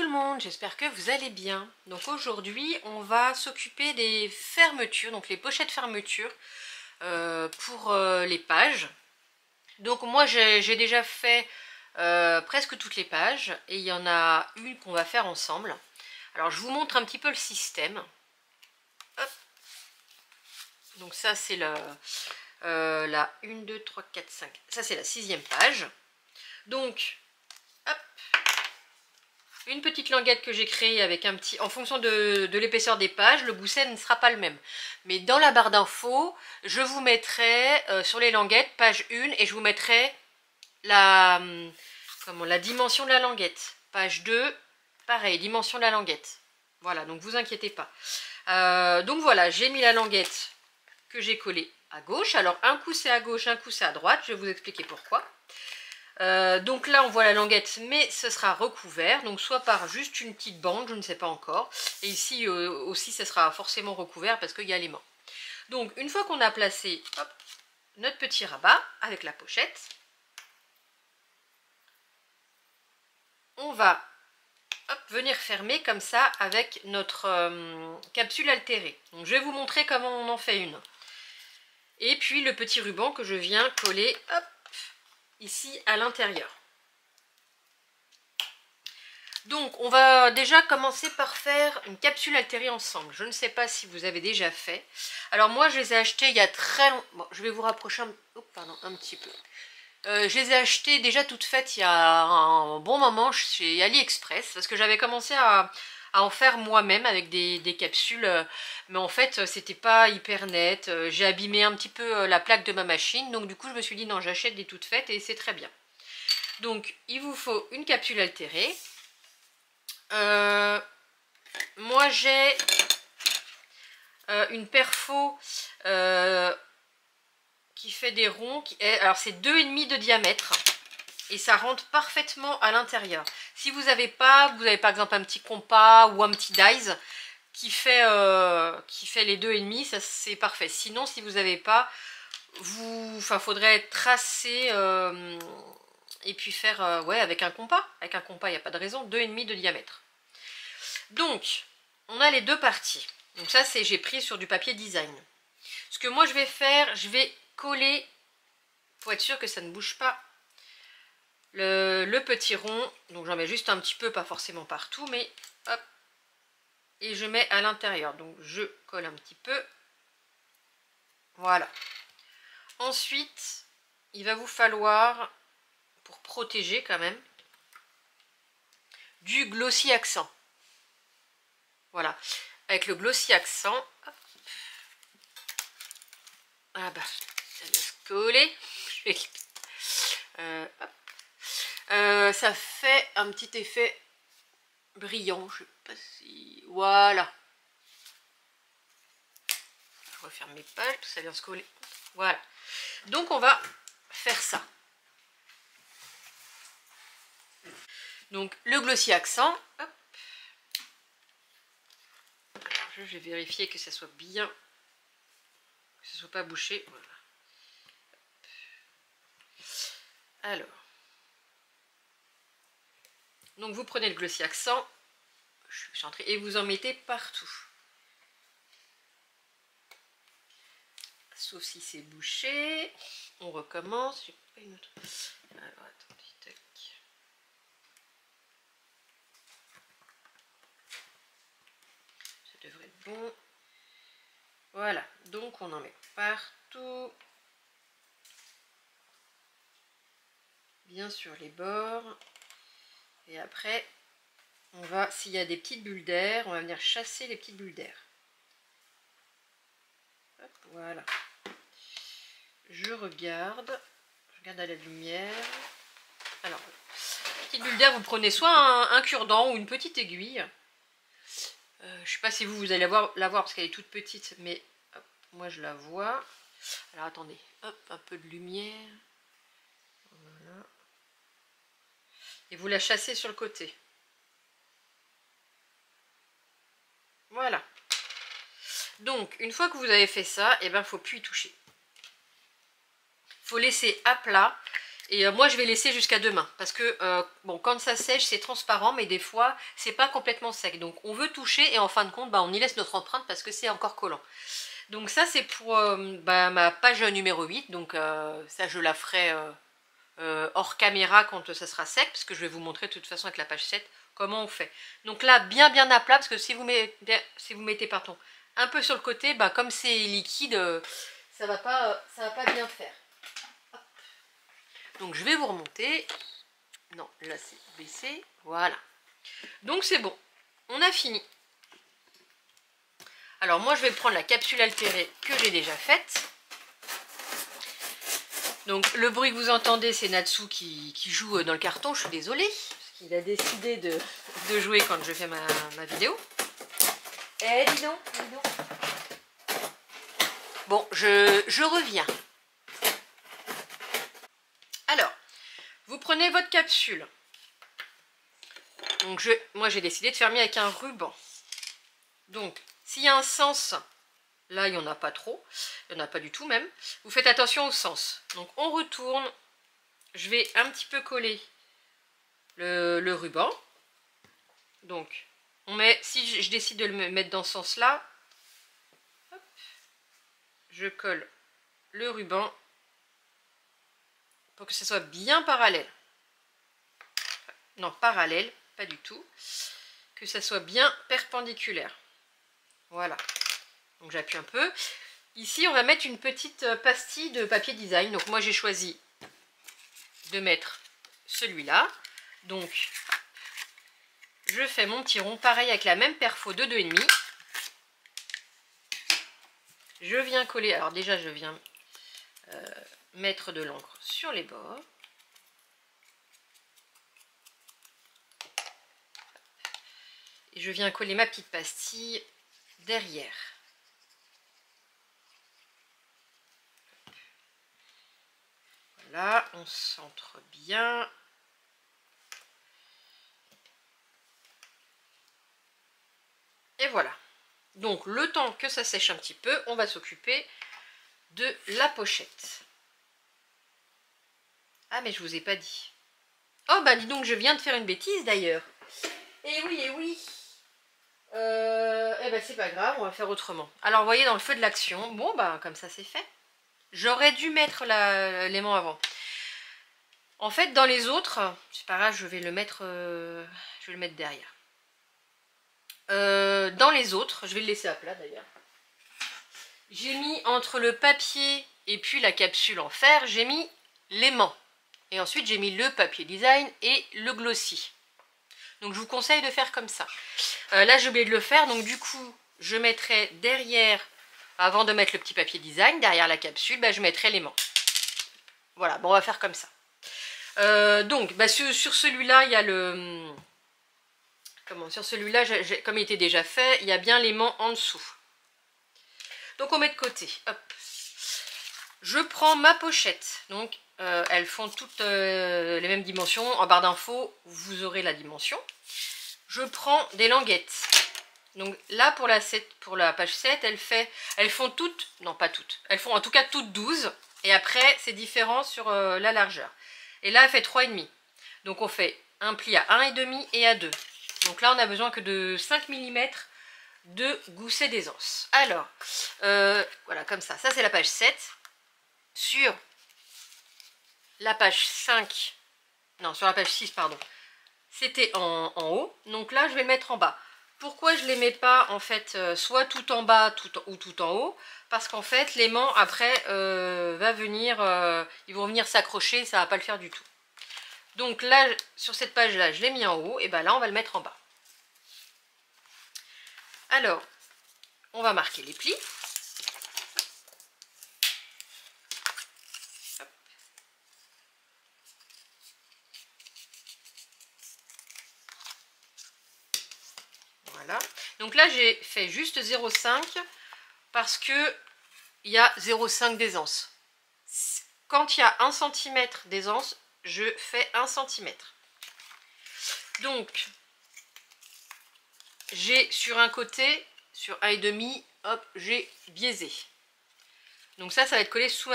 le monde, j'espère que vous allez bien. Donc aujourd'hui on va s'occuper des fermetures, donc les pochettes fermetures pour les pages. Donc moi j'ai déjà fait presque toutes les pages et il y en a une qu'on va faire ensemble. Alors je vous montre un petit peu le système. Hop. Donc ça c'est la 1, 2, 3, 4, 5. Ça c'est la 6e page. Donc hop, une petite languette que j'ai créée avec un petit, en fonction de l'épaisseur des pages, le gousset ne sera pas le même. Mais dans la barre d'infos, je vous mettrai sur les languettes, page 1, et je vous mettrai la dimension de la languette. Page 2, pareil, dimension de la languette. Voilà, donc vous inquiétez pas. Donc voilà, j'ai mis la languette que j'ai collée à gauche. Alors un coup c'est à gauche, un coup c'est à droite, je vais vous expliquer pourquoi. Donc là on voit la languette, mais ce sera recouvert, donc soit par juste une petite bande, je ne sais pas encore, et ici aussi ce sera forcément recouvert parce qu'il y a l'aimant. Donc une fois qu'on a placé hop, notre petit rabat avec la pochette, on va hop, venir fermer comme ça avec notre capsule altérée. Donc je vais vous montrer comment on en fait une. Et puis le petit ruban que je viens coller hop, ici à l'intérieur. Donc on va déjà commencer par faire une capsule altérée ensemble. Je ne sais pas si vous avez déjà fait. Alors moi je les ai achetés il y a très longtemps. Bon, je vais vous rapprocher un petit peu. Je les ai achetées déjà toutes faites il y a un bon moment chez AliExpress. Parce que j'avais commencé à en faire moi-même avec des capsules. Mais en fait c'était pas hyper net. J'ai abîmé un petit peu la plaque de ma machine. Donc du coup je me suis dit non, j'achète des toutes faites et c'est très bien. Donc il vous faut une capsule altérée. Moi j'ai une perfo qui fait des ronds, alors c'est 2,5 de diamètre et ça rentre parfaitement à l'intérieur. Si vous avez par exemple un petit compas ou un petit dies qui fait les 2,5, ça c'est parfait. Sinon si vous n'avez pas, faudrait tracer et puis faire ouais, avec un compas. Avec un compas il n'y a pas de raison, 2,5 de diamètre. Donc, on a les deux parties. Donc ça, j'ai pris sur du papier design. Ce que moi, je vais faire, je vais coller, pour être sûr que ça ne bouge pas, le petit rond. Donc j'en mets juste un petit peu, pas forcément partout, mais hop. Et je mets à l'intérieur. Donc je colle un petit peu. Voilà. Ensuite, il va vous falloir, pour protéger quand même, du glossy accent. Voilà, avec le glossy accent, hop. Ah bah, ça va se coller. Ça fait un petit effet brillant, je sais pas si... Voilà. Je referme mes pages, ça vient se coller. Voilà. Donc on va faire ça. Donc le glossy accent, hop. Je vais vérifier que ça soit bien, que ce soit pas bouché. Voilà. Alors, donc vous prenez le glossy accent, et vous en mettez partout. Sauf si c'est bouché. On recommence. J'ai pas une autre. Alors attendez, tac. Ça devrait être bon. Voilà, donc on en met partout. Bien sur les bords. Et après, on va, s'il y a des petites bulles d'air, on va venir chasser les petites bulles d'air. Voilà. Je regarde à la lumière. Alors, petite bulle d'air, vous prenez soit un cure-dent ou une petite aiguille. Je sais pas si vous allez la voir parce qu'elle est toute petite, mais hop, moi je la vois. Alors attendez, hop, un peu de lumière. Voilà. Et vous la chassez sur le côté. Voilà. Donc, une fois que vous avez fait ça, il ne faut plus y toucher. Il faut laisser à plat Et moi je vais laisser jusqu'à demain parce que bon, quand ça sèche c'est transparent, mais des fois c'est pas complètement sec, donc on veut toucher et en fin de compte on y laisse notre empreinte parce que c'est encore collant. Donc ça c'est pour ma page numéro 8, donc ça je la ferai hors caméra quand ça sera sec, parce que je vais vous montrer de toute façon avec la page 7 comment on fait. Donc là bien à plat, parce que si vous mettez pardon, un peu sur le côté, comme c'est liquide, ça va pas bien faire. Hop. Donc je vais vous remonter. Non, là c'est baissé. Voilà. Donc c'est bon. On a fini. Alors moi je vais prendre la capsule altérée que j'ai déjà faite. Donc le bruit que vous entendez, c'est Natsu qui joue dans le carton. Je suis désolée, parce qu'il a décidé de jouer quand je fais ma vidéo. Eh dis donc, dis donc. Bon, je reviens. Alors, vous prenez votre capsule. Donc moi j'ai décidé de fermer avec un ruban. Donc, s'il y a un sens, là il n'y en a pas trop, il n'y en a pas du tout même. Vous faites attention au sens. Donc on retourne, je vais un petit peu coller le ruban. Donc, si je décide de le mettre dans ce sens-là, je colle le ruban pour que ce soit bien parallèle. Non, parallèle, pas du tout. Que ça soit bien perpendiculaire. Voilà. Donc j'appuie un peu. Ici, on va mettre une petite pastille de papier design. Donc moi, j'ai choisi de mettre celui-là. Donc, je fais mon petit rond. Pareil avec la même perfo de 2,5. Je viens coller. Alors déjà, je viens mettre de l'encre sur les bords. Et je viens coller ma petite pastille derrière. Voilà, on centre bien. Et voilà. Donc le temps que ça sèche un petit peu, on va s'occuper de la pochette. Ah mais je vous ai pas dit. Oh bah dis donc, je viens de faire une bêtise d'ailleurs. Et oui, et oui. Eh ben c'est pas grave, on va faire autrement. Alors vous voyez, dans le feu de l'action, bon bah comme ça c'est fait. J'aurais dû mettre l'aimant avant. En fait, dans les autres, c'est pas grave, je vais le mettre derrière. Dans les autres, je vais le laisser à plat d'ailleurs. J'ai mis entre le papier et puis la capsule en fer, j'ai mis l'aimant. Et ensuite j'ai mis le papier design et le glossy. Donc je vous conseille de faire comme ça. Là j'ai oublié de le faire, donc du coup je mettrai derrière, avant de mettre le petit papier design, derrière la capsule, je mettrai l'aimant. Voilà, bon on va faire comme ça. Donc sur celui-là il y a le... Sur celui-là, comme il était déjà fait, il y a bien l'aimant en dessous. Donc on met de côté. Hop. Je prends ma pochette. Donc elles font toutes les mêmes dimensions. En barre d'infos, vous aurez la dimension. Je prends des languettes. Donc là pour la page 7, elles font toutes, non pas toutes, elles font en tout cas toutes 12. Et après c'est différent sur la largeur. Et là elle fait 3,5. Donc on fait un pli à 1,5 et à 2. Donc là on a besoin que de 5 mm de gousset d'aisance. Alors, voilà comme ça. Ça c'est la page 7. Sur la page 5, non sur la page 6 pardon, c'était en haut. Donc là je vais le mettre en bas. Pourquoi je ne les mets pas en fait soit tout en bas ou tout en haut? Parce qu'en fait l'aimant après va venir, ils vont venir s'accrocher, ça ne va pas le faire du tout. Donc là sur cette page là je l'ai mis en haut, et là on va le mettre en bas. Alors on va marquer les plis. Hop. Voilà. Donc là j'ai fait juste 0,5 parce que il y a 0,5 d'aisance. Quand il y a 1 cm d'aisance, je fais 1 cm. Donc j'ai sur un côté, sur 1,5, hop, j'ai biaisé. Donc ça va être collé sous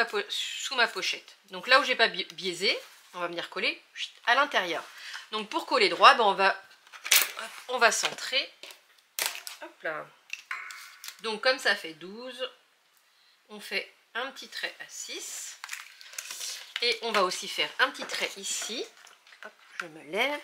ma pochette. Donc là où j'ai pas biaisé, on va venir coller à l'intérieur. Donc pour coller droit, ben on va centrer. Hop là. Donc comme ça fait 12, on fait un petit trait à 6. Et on va aussi faire un petit trait ici. Hop, je me lève.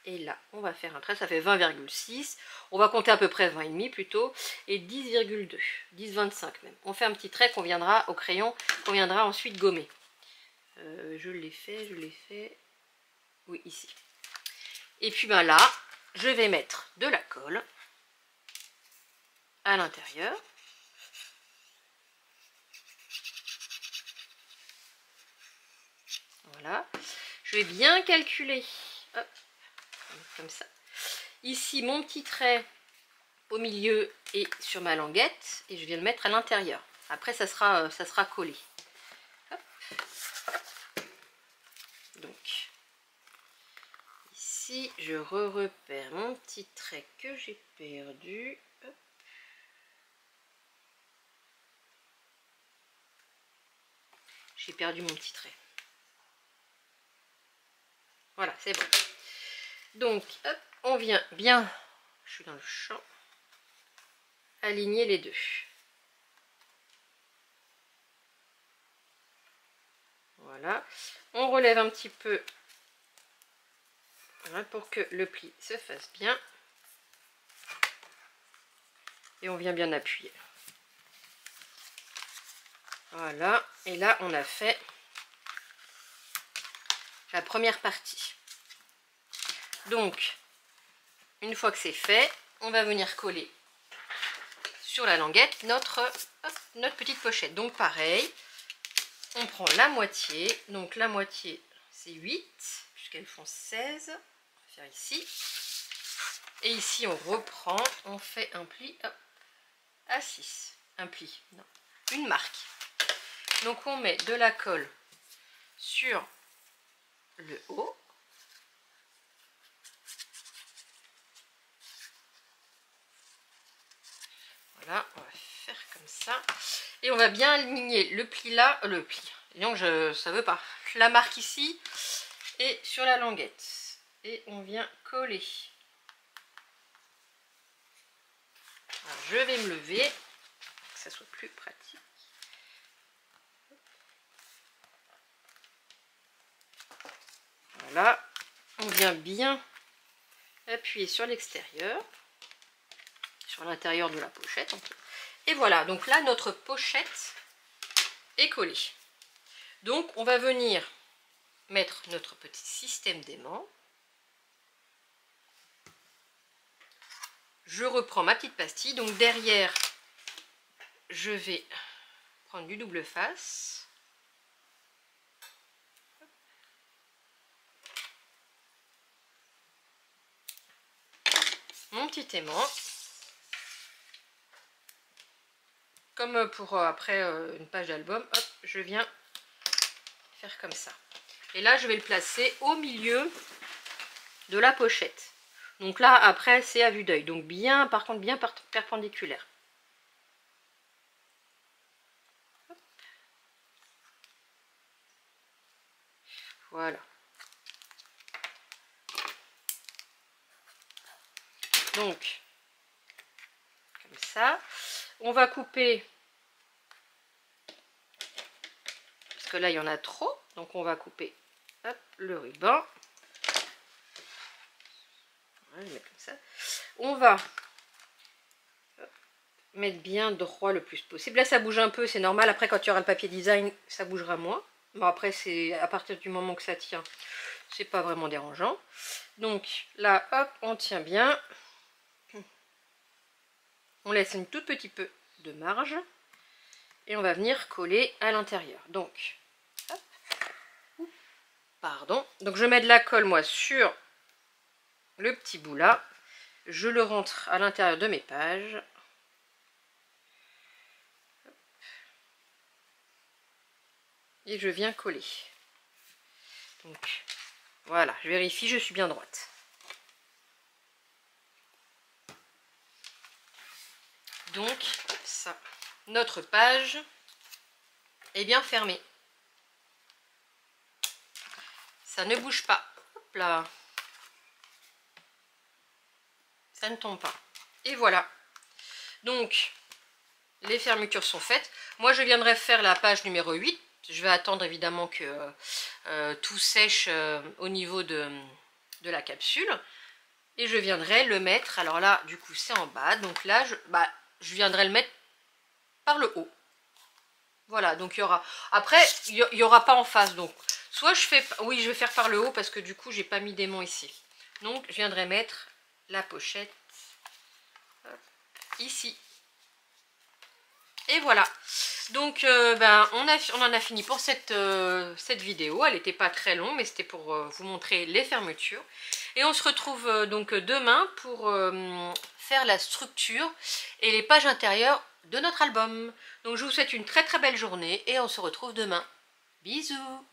Et là, on va faire un trait, ça fait 20,6. On va compter à peu près 20,5 plutôt. Et 10,2, 10,25 même. On fait un petit trait qu'on viendra au crayon, qu'on viendra ensuite gommer. Je l'ai fait. Oui, ici. Et puis ben là, je vais mettre de la colle à l'intérieur. Voilà. Je vais bien calculer. Hop, comme ça. Ici, mon petit trait au milieu et sur ma languette. Et je viens le mettre à l'intérieur. Après, ça sera collé. Hop. Donc, ici, je repère mon petit trait que j'ai perdu. Hop. J'ai perdu mon petit trait. Voilà, c'est bon. Donc, hop, on vient bien, je suis dans le champ, aligner les deux. Voilà. On relève un petit peu, voilà, pour que le pli se fasse bien. Et on vient bien appuyer. Voilà. Et là, on a fait la première partie. Donc, une fois que c'est fait, on va venir coller sur la languette notre petite pochette. Donc pareil, on prend la moitié. Donc la moitié, c'est 8, puisqu'elles font 16. On va faire ici. Et ici, on reprend, on fait un pli à 6. Un pli, non, une marque. Donc on met de la colle sur le haut. Voilà, on va faire comme ça. Et on va bien aligner le pli là, donc ça veut pas. La marque ici et sur la languette. Et on vient coller. Alors, je vais me lever, que ça soit plus pratique. Voilà, on vient bien appuyer sur l'extérieur, sur l'intérieur de la pochette. Et voilà, donc là notre pochette est collée. Donc on va venir mettre notre petit système d'aimant. Je reprends ma petite pastille. Donc derrière, je vais prendre du double face. Mon petit aimant. Comme pour après une page d'album, hop, je viens faire comme ça. Et là, je vais le placer au milieu de la pochette. Donc là, après, c'est à vue d'œil. Donc bien, par contre, bien perpendiculaire. Voilà. Donc, comme ça. On va couper, parce que là, il y en a trop. Donc, on va couper hop, le ruban. Voilà, je mets comme ça. On va mettre bien droit le plus possible. Là, ça bouge un peu, c'est normal. Après, quand il y aura le papier design, ça bougera moins. Bon, après, c'est à partir du moment que ça tient, c'est pas vraiment dérangeant. Donc là, hop, on tient bien. On laisse un tout petit peu de marge. Et on va venir coller à l'intérieur. Donc, hop. Pardon. Donc, je mets de la colle, moi, sur le petit bout là. Je le rentre à l'intérieur de mes pages. Et je viens coller. Donc, voilà, je vérifie, je suis bien droite. Donc, ça, notre page est bien fermée. Ça ne bouge pas. Hop là. Ça ne tombe pas. Et voilà. Donc, les fermetures sont faites. Moi, je viendrai faire la page numéro 8. Je vais attendre évidemment que tout sèche au niveau de la capsule. Et je viendrai le mettre. Alors là, du coup, c'est en bas. Donc là, je viendrai le mettre par le haut. Voilà, donc il y aura... Après, il n'y aura pas en face. Donc, soit je fais... Oui, je vais faire par le haut parce que du coup, j'ai pas mis d'aimant ici. Donc, je viendrai mettre la pochette ici. Et voilà. Donc, on en a fini pour cette vidéo. Elle n'était pas très longue, mais c'était pour vous montrer les fermetures. Et on se retrouve donc demain pour faire la structure et les pages intérieures de notre album. Donc, je vous souhaite une très très belle journée et on se retrouve demain. Bisous!